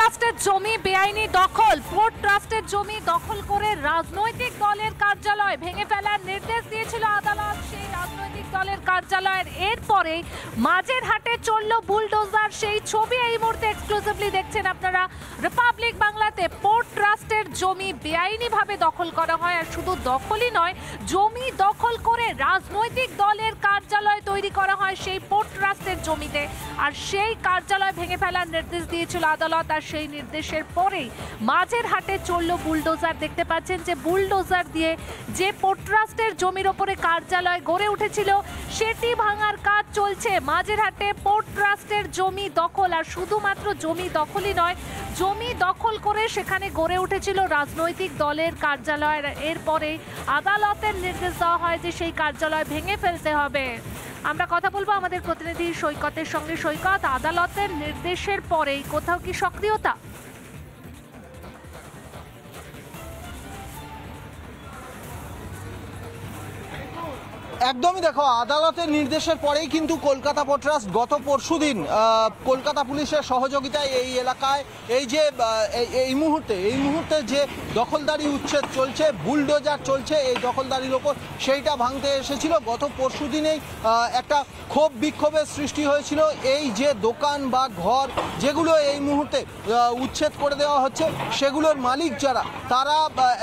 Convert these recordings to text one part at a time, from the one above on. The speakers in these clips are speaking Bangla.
ট্রাস্টের জমি বেআইনি দখল। পোর্ট ট্রাস্টের জমি দখল করে রাজনৈতিক দলের কার্যালয় ভেঙে ফেলার নির্দেশ দিয়েছিল আদালত। সেই রাজনৈতিক দলের কার্যালয়ের এরপরে মাঝেরহাটে চলল বুলডোজার। সেই ছবি এই মুহূর্তে এক্সক্লুসিভলি দেখছেন আপনারা রিপাবলিক বাংলাতে। পোর্ট ট্রাস্টের জমি বেআইনিভাবে দখল করা হয়, আর শুধু দখলই নয়, জমি দখল করে রাজনৈতিক দলের কার্যালয় তৈরি করা হয় সেই পোর্ট ট্রাস্টের জমিতে। আর সেই কার্যালয় ভেঙে ফেলার নির্দেশ দিয়েছিল আদালত। আর সেই নির্দেশের পরেই মাঝেরহাটে চলল বুলডোজার। দেখতে পাচ্ছেন যে বুলডোজার দিয়ে যে পোর্ট ট্রাস্টের জমির ওপরে কার্যালয় গড়ে উঠেছিল সেটি ভাঙার কাজ চলছে। মাঝেরহাটে পোর্ট ট্রাস্টের জমি দখল, আর শুধুমাত্র জমি দখলই নয়, জমি দখল করে সেখানে গড়ে উঠেছিল রাজনৈতিক দলের কার্যালয়। এরপরে আদালতের নির্দেশ দেওয়া হয় যে সেই কার্যালয় ভেঙে ফেলতে হবে। আমরা কথা বলবো আমাদের প্রতিনিধি সৈকতের সঙ্গে। সৈকত, আদালতের নির্দেশের পরেই কোথাও কি সক্রিয়তা? একদমই, দেখো, আদালতের নির্দেশের পরেই কিন্তু কলকাতা পোর্ট ট্রাস্ট গত পরশুদিন কলকাতা পুলিশের সহযোগিতায় এই এলাকায় এই মুহূর্তে যে দখলদারি উচ্ছেদ চলছে, বুলডোজার চলছে এই দখলদারির ওপর, সেইটা ভাঙতে এসেছিল। গত পরশুদিনেই একটা ক্ষোভ বিক্ষোভের সৃষ্টি হয়েছিল। এই যে দোকান বা ঘর যেগুলো এই মুহূর্তে উচ্ছেদ করে দেওয়া হচ্ছে, সেগুলোর মালিক যারা, তারা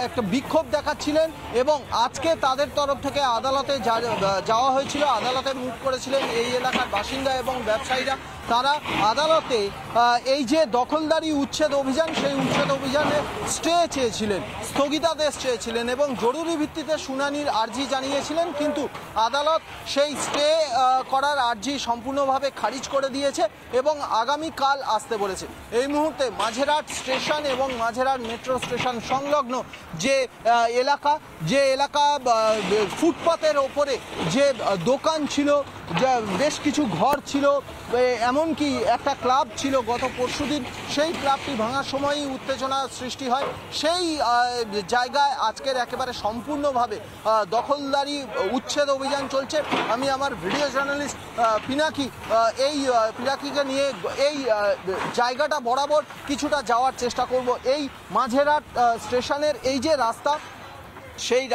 একটা বিক্ষোভ দেখাচ্ছিলেন এবং আজকে তাদের তরফ থেকে আদালতে যাওয়া হয়েছিল। আদালতে মুখ করেছিলেন এই এলাকার বাসিন্দা এবং ব্যবসায়ীরা। তারা আদালতে এই যে দখলদারি উচ্ছেদ অভিযান, সেই উচ্ছেদ অভিযানে স্টে চেয়েছিলেন, স্থগিতাদেশ চেয়েছিলেন এবং জরুরি ভিত্তিতে শুনানির আর্জি জানিয়েছিলেন। কিন্তু আদালত সেই স্টে করার আর্জি সম্পূর্ণভাবে খারিজ করে দিয়েছে এবং আগামীকাল আসতে বলেছে। এই মুহূর্তে মাঝেরহাট স্টেশন এবং মাঝেরহাট মেট্রো স্টেশন সংলগ্ন যে এলাকা ফুটপাতের ওপরে যে দোকান ছিল, বেশ কিছু ঘর ছিল, এমনকি একটা ক্লাব ছিল গত পরশুদিন, সেই ক্লাবটি ভাঙার সময়ই উত্তেজনা সৃষ্টি হয়। সেই জায়গায় আজকের একেবারে সম্পূর্ণভাবে দখলদারি উচ্ছেদ অভিযান চলছে। আমি আমার ভিডিও জার্নালিস্ট পিনাকিকে নিয়ে এই জায়গাটা বরাবর কিছুটা যাওয়ার চেষ্টা করব। এই মাঝেরহাট স্টেশনের এই যে রাস্তা, সেই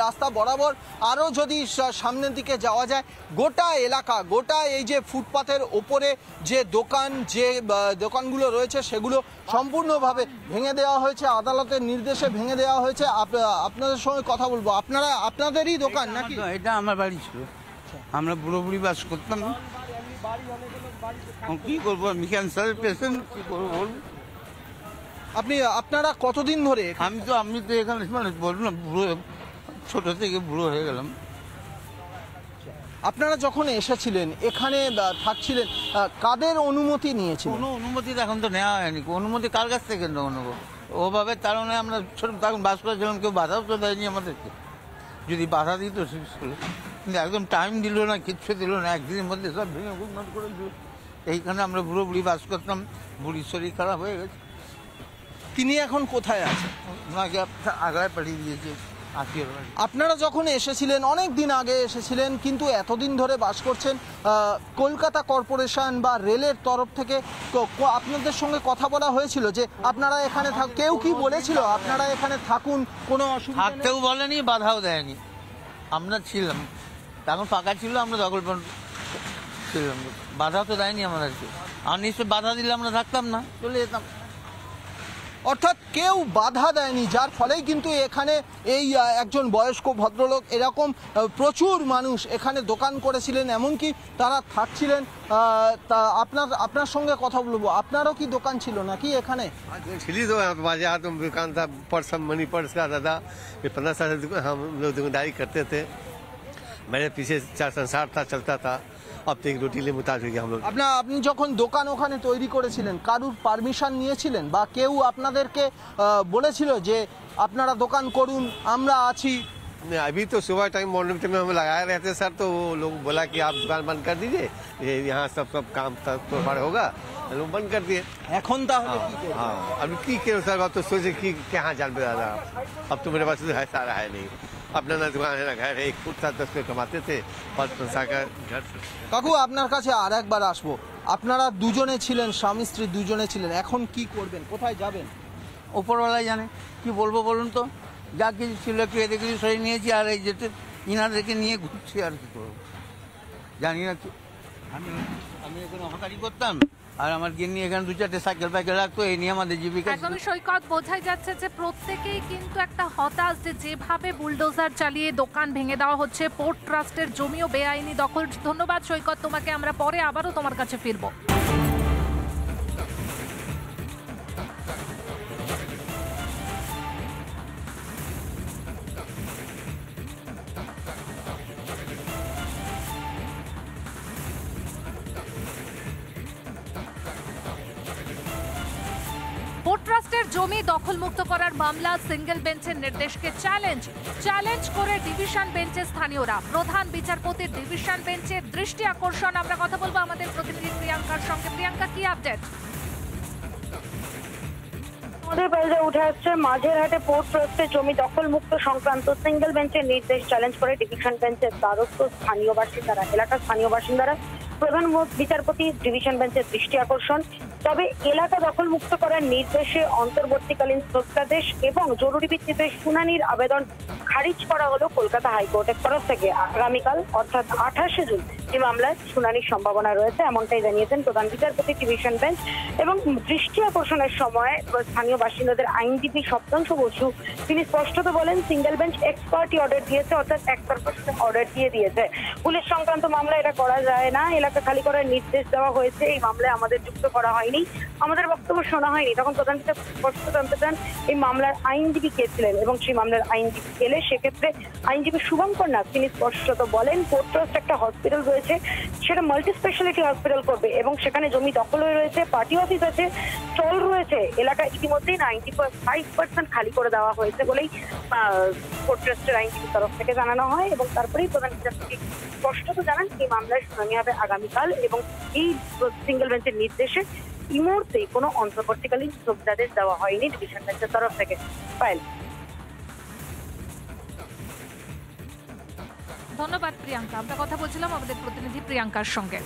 রাস্তা বরাবর আরও যদি সামনের দিকে যাওয়া যায়, গোটা এই যে ফুটপাথের ওপরে যে দোকানগুলো রয়েছে সেগুলো সম্পূর্ণভাবে ভেঙে দেওয়া হয়েছে, আদালতের নির্দেশে ভেঙে দেওয়া হয়েছে। আপনাদের সঙ্গে কথা বলবো। আপনাদেরই দোকান নাকি? এটা আমার বাড়ি ছিল, আমরা পুরোপুরি বাস করতাম। কি করবো, আমি ক্যান্সারের পেশেন্ট, কি করবো বলুন। আপনারা কতদিন ধরে? আমি তো এখানে মানে বললাম, ছোট থেকে বুড়ো হয়ে গেলাম। আপনারা যখন এসেছিলেন, এখানে থাকছিলেন, কাদের অনুমতি নিয়েছিলেন? কোনো অনুমতি এখন তো নেওয়া হয়নি। অনুমতি কার কাছ থেকে নেবো? ওভাবে কারণে আমরা ছোট তখন বাস করেছিলাম, কেউ বাধাও তো দেয়নি আমাদেরকে। যদি বাধা দিত কিন্তু একদম টাইম দিল না, কিচ্ছু দিল না, একদিনের মধ্যে সব ভেঙে গুণমাট করে দিল। এইখানে আমরা বুড়ি বাস করতাম। বুড়ির শরীর খারাপ হয়ে গেছে। তিনি এখন কোথায় আছেন? ওনাকে আগ্রায় পাঠিয়ে দিয়েছে। আপনারা যখন এসেছিলেন, অনেক দিন আগে এসেছিলেন, কিন্তু এতদিন ধরে বাস করছেন, কলকাতা কর্পোরেশন বা রেলের তরফ থেকে আপনাদের সঙ্গে কথা বলা হয়েছিল যে আপনারা এখানে কেউ কি বলেছিল আপনারা এখানে থাকুন, কোনো অসুবিধা? থাকতেও বলেনি, বাধাও দেয়নি। আমরা ছিলাম, তখন ফাঁকা ছিল, আমরা দখল ছিলাম, বাধা তো দেয়নি আমাদেরকে। আর নিশ্চয় বাধা দিলে আমরা থাকতাম না, চলে যেতাম। অর্থাৎ কেউ বাধা দেয়নি, যার ফলেই কিন্তু এখানে এই একজন বয়স্ক ভদ্রলোক, এরকম প্রচুর মানুষ এখানে দোকান করেছিলেন, এমনকি তারা থাকছিলেন। তা আপনার সঙ্গে কথা বলবো। আপনারও কি দোকান ছিল নাকি এখানে? ছিলি তো माझे हाथ में दुकान था, पर्स मनी पर्स का दादा 15 साल से हम लोग दुकानदारी करते थे। मेरे पीछे चार संसार था, चलता था। अब तो एक रोटी मुताबिक हम लोग। আপনি যখন দোকান ওখানে তৈরি করেছিলেন, কারুর পারমিশন নিয়েছিলেন বা কেউ আপনাদেরকে বলেছিল যে আপনারা দোকান করুন, আমরা আছি? अभी तो सुबह टाइम मॉर्निंग टाइम में हम लगाए रहते सर, तो वो लोग बोला कि आप दुकान बंद कर दीजिए, यहाँ सब काम तो होगा, लोग बंद कर दिए। এখন তাহলে কি করবেন? हाँ, अभी की करो सर, अब तो सोचे कि कहाँ जान पे दादा। अब तो मेरे पास है सारा है नहीं, अपना ना दुकान है ना घर है, 1 फुट 7-10 पे कमाते थे, 5 पैसा का घर। কাকু, আপনার কাছে আর একবার আসবো। আপনারা দুজনে ছিলেন, স্বামী স্ত্রী দুজনে ছিলেন, এখন কি করবেন, কোথায় যাবেন? ওপরওয়ালাই জানে কি বলবো বলুন তো, যা কিছু ছিল একটু এদিকে কিছু সরিয়ে নিয়েছি, আর এই যেতে ইনাদেরকে নিয়ে ঘুরছি, আর কি করবো জানি না কি। আমি আমি এখানে হকারি করতাম, আর আমার গিন্নি এখানে 2-4টে সাইকেল ফাইকেল রাখতো, এই নিয়ে আমাদের জীবিকা ছিল। একদমই সৈকত, বোঝাই যাচ্ছে যে প্রত্যেকেই কিন্তু একটা হতাশ যে যেভাবে বুলডোজার চালিয়ে দোকান ভেঙে দেওয়া হচ্ছে, পোর্ট ট্রাস্টের জমিও বেআইনি দখল। ধন্যবাদ সৈকত তোমাকে, আমরা পরে আবারও তোমার কাছে ফিরবো। পোর্ট ট্রাস্টের জমি দখলমুক্ত করার মামলা সিঙ্গেল বেঞ্চের নির্দেশকে চ্যালেঞ্জ করে ডিভিশন বেঞ্চের স্থানীয়রা। প্রধান বিচারপতির ডিভিশন বেঞ্চের দৃষ্টি আকর্ষণ। আমরা কথা বলবো আমাদের প্রতিনিধি প্রিয়াঙ্কার সঙ্গে। প্রিয়াঙ্কা, কি আপডেট? আমাদের বাইরে উঠে আসছে মাঝেরহাটে পোর্ট ট্রাস্টের জমি দখলমুক্ত সংক্রান্ত সিঙ্গেল বেঞ্চের নির্দেশ চ্যালেঞ্জ করে ডিভিশন বেঞ্চের দ্বারস্থ স্থানীয় বাসিন্দারা। এলাকার স্থানীয় বাসিন্দারা প্রধান বিচারপতি ডিভিশন বেঞ্চের দৃষ্টি আকর্ষণ। তবে এলাকা দখলমুক্ত করার নির্দেশে অন্তর্বর্তীকালীন স্থগিতাদেশ এবং জরুরি ভিত্তিতে শুনানির আবেদন খারিজ করা হলো কলকাতা হাইকোর্টের তরফ থেকে। আগামীকাল অর্থাৎ 28শে জুন এই মামলায় শুনানির সম্ভাবনা রয়েছে, এমনটাই জানিয়েছেন প্রধান বিচারপতি ডিভিশন বেঞ্চ। এবং দৃষ্টি আকর্ষণের সময় স্থানীয় বাসিন্দাদের আইনজীবী সপ্তাংশ বসু তিনি স্পষ্টত বলেন, সিঙ্গেল বেঞ্চ এক্সপার্টি অর্ডার দিয়েছে, অর্থাৎ একতরফা অর্ডার দিয়ে দিয়েছে। পুলিশ সংক্রান্ত মামলা এটা করা যায় না, এলাকা খালি করার নির্দেশ দেওয়া হয়েছে, এই মামলায় আমাদের যুক্ত করা হয়নি, আমাদের বক্তব্য শোনা হয়নি। তখন প্রধান বিচারপতি স্পষ্ট জানতে চান এই মামলার আইনজীবী কে ছিলেন, এবং সেই মামলার আইনজীবী এলে সেক্ষেত্রে আইনজীবী শুভঙ্কর নাথ তিনি স্পষ্টত বলেন, পোর্ট ট্রাস্ট একটা হসপিটাল রয়েছে, সেটা মাল্টি স্পেশালিটি হসপিটাল করবে, এবং সেখানে জমি দখল হয়ে রয়েছে, পার্টি অফিস আছে, স্টল রয়েছে, এলাকা ইতিমধ্যেই 95% খালি করে দেওয়া হয়েছে বলেই পোর্ট ট্রাস্টের আইনজীবীর তরফ থেকে জানানো হয়। এবং তারপরেই প্রধান বিচারপতি স্পষ্টত জানান এই মামলায় শুনানি হবে আগামীকাল, এবং এই সিঙ্গেল বেঞ্চের নির্দেশে এই মুহূর্তে কোনো অন্তর্বর্তীকালীন স্থগিতাদেশ দেওয়া হয়নি ডিভিশন বেঞ্চের তরফ থেকে। ফাইল। ধন্যবাদ প্রিয়াঙ্কা, আমরা কথা বলছিলাম আমাদের প্রতিনিধি প্রিয়াঙ্কার সঙ্গে।